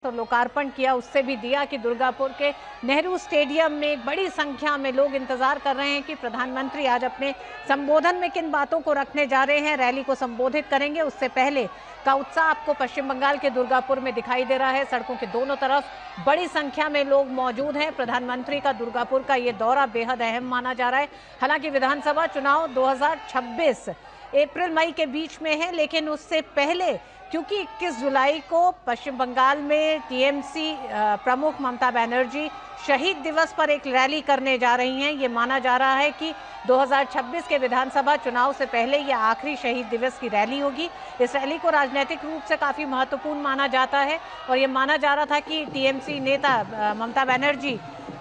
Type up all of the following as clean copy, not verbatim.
तो लोकार्पण किया, उससे भी दिया कि दुर्गापुर के नेहरू स्टेडियम में एक बड़ी संख्या में लोग इंतजार कर रहे हैं कि प्रधानमंत्री आज अपने संबोधन में किन बातों को रखने जा रहे हैं, रैली को संबोधित करेंगे। उससे पहले का उत्साह आपको पश्चिम बंगाल के दुर्गापुर में दिखाई दे रहा है। सड़कों के दोनों तरफ बड़ी संख्या में लोग मौजूद हैं। प्रधानमंत्री का दुर्गापुर का ये दौरा बेहद अहम माना जा रहा है। हालांकि विधानसभा चुनाव 2026 अप्रैल मई के बीच में है, लेकिन उससे पहले क्योंकि 21 जुलाई को पश्चिम बंगाल में टीएमसी प्रमुख ममता बनर्जी शहीद दिवस पर एक रैली करने जा रही हैं। ये माना जा रहा है कि 2026 के विधानसभा चुनाव से पहले ये आखिरी शहीद दिवस की रैली होगी। इस रैली को राजनीतिक रूप से काफ़ी महत्वपूर्ण माना जाता है और ये माना जा रहा था कि टीएमसी नेता ममता बनर्जी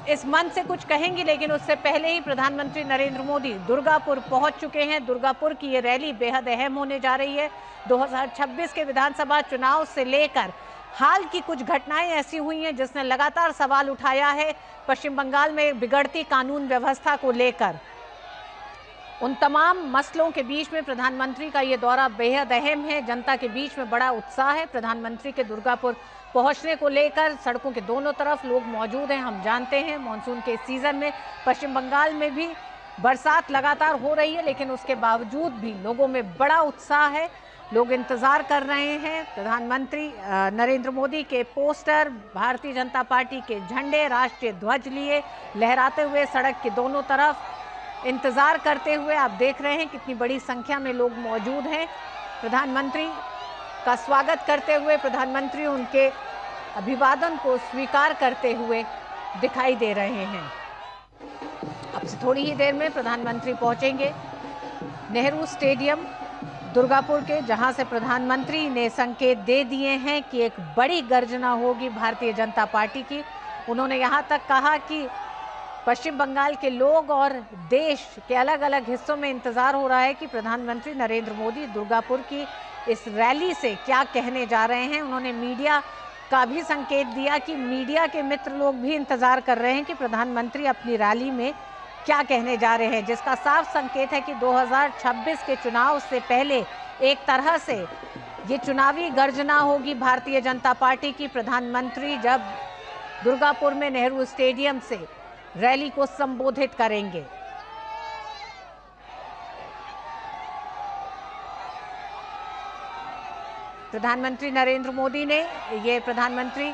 इस मंच से कुछ कहेंगी, लेकिन उससे पहले ही प्रधानमंत्री नरेंद्र मोदी दुर्गापुर पहुंच चुके हैं। दुर्गापुर की ये रैली बेहद अहम होने जा रही है। 2026 के विधानसभा चुनाव से लेकर हाल की कुछ घटनाएं ऐसी हुई हैं जिसने लगातार सवाल उठाया है पश्चिम बंगाल में बिगड़ती कानून व्यवस्था को लेकर। उन तमाम मसलों के बीच में प्रधानमंत्री का ये दौरा बेहद अहम है। जनता के बीच में बड़ा उत्साह है प्रधानमंत्री के दुर्गापुर पहुंचने को लेकर। सड़कों के दोनों तरफ लोग मौजूद हैं। हम जानते हैं मानसून के सीजन में पश्चिम बंगाल में भी बरसात लगातार हो रही है, लेकिन उसके बावजूद भी लोगों में बड़ा उत्साह है। लोग इंतजार कर रहे हैं प्रधानमंत्री नरेंद्र मोदी के पोस्टर, भारतीय जनता पार्टी के झंडे, राष्ट्रीय ध्वज लिए लहराते हुए सड़क के दोनों तरफ इंतजार करते हुए। आप देख रहे हैं कितनी बड़ी संख्या में लोग मौजूद हैं। प्रधानमंत्री का स्वागत करते हुए प्रधानमंत्री उनके अभिवादन को स्वीकार करते हुए दिखाई दे रहे हैं। अब से थोड़ी ही देर में प्रधानमंत्री पहुंचेंगे नेहरू स्टेडियम दुर्गापुर के, जहां से प्रधानमंत्री ने संकेत दे दिए हैं कि एक बड़ी गर्जना होगी भारतीय जनता पार्टी की। उन्होंने यहां तक कहा कि पश्चिम बंगाल के लोग और देश के अलग अलग हिस्सों में इंतजार हो रहा है कि प्रधानमंत्री नरेंद्र मोदी दुर्गापुर की इस रैली से क्या कहने जा रहे हैं। उन्होंने मीडिया का भी संकेत दिया कि मीडिया के मित्र लोग भी इंतजार कर रहे हैं कि प्रधानमंत्री अपनी रैली में क्या कहने जा रहे हैं, जिसका साफ संकेत है कि 2026 के चुनाव से पहले एक तरह से ये चुनावी गर्जना होगी भारतीय जनता पार्टी की। प्रधानमंत्री जब दुर्गापुर में नेहरू स्टेडियम से रैली को संबोधित करेंगे। प्रधानमंत्री नरेंद्र मोदी ने ये प्रधानमंत्री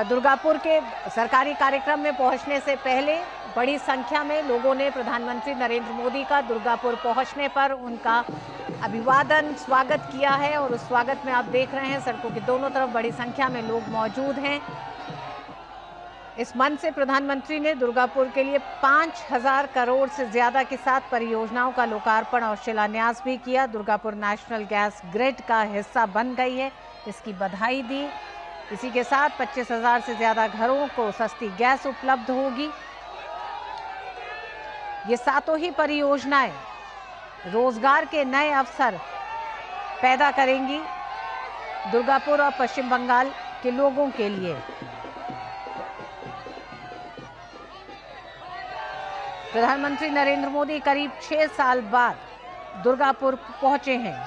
दुर्गापुर के सरकारी कार्यक्रम में पहुंचने से पहले बड़ी संख्या में लोगों ने प्रधानमंत्री नरेंद्र मोदी का दुर्गापुर पहुंचने पर उनका अभिवादन स्वागत किया है और उस स्वागत में आप देख रहे हैं सड़कों के दोनों तरफ बड़ी संख्या में लोग मौजूद हैं। इस मंच से प्रधानमंत्री ने दुर्गापुर के लिए 5,000 करोड़ से ज्यादा के साथ परियोजनाओं का लोकार्पण और शिलान्यास भी किया। दुर्गापुर नेशनल गैस ग्रिड का हिस्सा बन गई है, इसकी बधाई दी। इसी के साथ 25,000 से ज्यादा घरों को सस्ती गैस उपलब्ध होगी। ये सातों ही परियोजनाएं रोजगार के नए अवसर पैदा करेंगी दुर्गापुर और पश्चिम बंगाल के लोगों के लिए। प्रधानमंत्री नरेंद्र मोदी करीब 6 साल बाद दुर्गापुर पहुंचे हैं।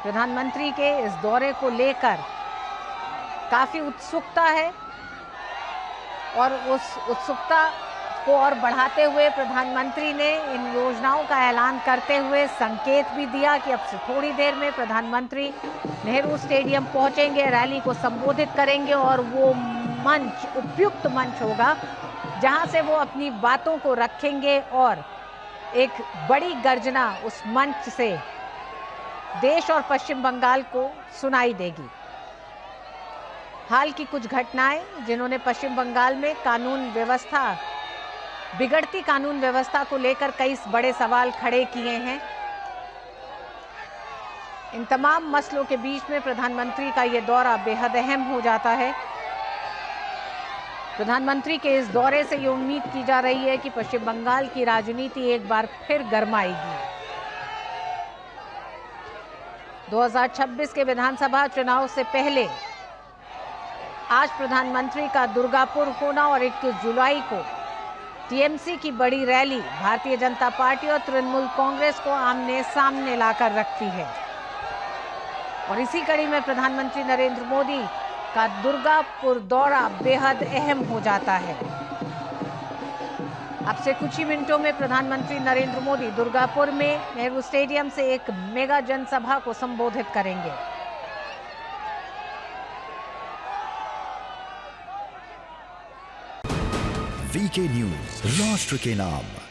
प्रधानमंत्री के इस दौरे को लेकर काफी उत्सुकता है और उस उत्सुकता को और बढ़ाते हुए प्रधानमंत्री ने इन योजनाओं का ऐलान करते हुए संकेत भी दिया कि अब से थोड़ी देर में प्रधानमंत्री नेहरू स्टेडियम पहुंचेंगे, रैली को संबोधित करेंगे और वो मंच उपयुक्त मंच होगा जहां से वो अपनी बातों को रखेंगे और एक बड़ी गर्जना उस मंच से देश और पश्चिम बंगाल को सुनाई देगी। हाल की कुछ घटनाएं जिन्होंने पश्चिम बंगाल में बिगड़ती कानून व्यवस्था को लेकर कई बड़े सवाल खड़े किए हैं। इन तमाम मसलों के बीच में प्रधानमंत्री का ये दौरा बेहद अहम हो जाता है। प्रधानमंत्री के इस दौरे से ये उम्मीद की जा रही है कि पश्चिम बंगाल की राजनीति एक बार फिर गरमाएगी। 2026 के विधानसभा चुनाव से पहले आज प्रधानमंत्री का दुर्गापुर होना और 21 जुलाई को टीएमसी की बड़ी रैली भारतीय जनता पार्टी और तृणमूल कांग्रेस को आमने सामने लाकर रखती है। और इसी कड़ी में प्रधानमंत्री नरेंद्र मोदी का दुर्गापुर दौरा बेहद अहम हो जाता है। अब से कुछ ही मिनटों में प्रधानमंत्री नरेंद्र मोदी दुर्गापुर में नेहरू स्टेडियम से एक मेगा जनसभा को संबोधित करेंगे। वीके न्यूज, राष्ट्र के नाम।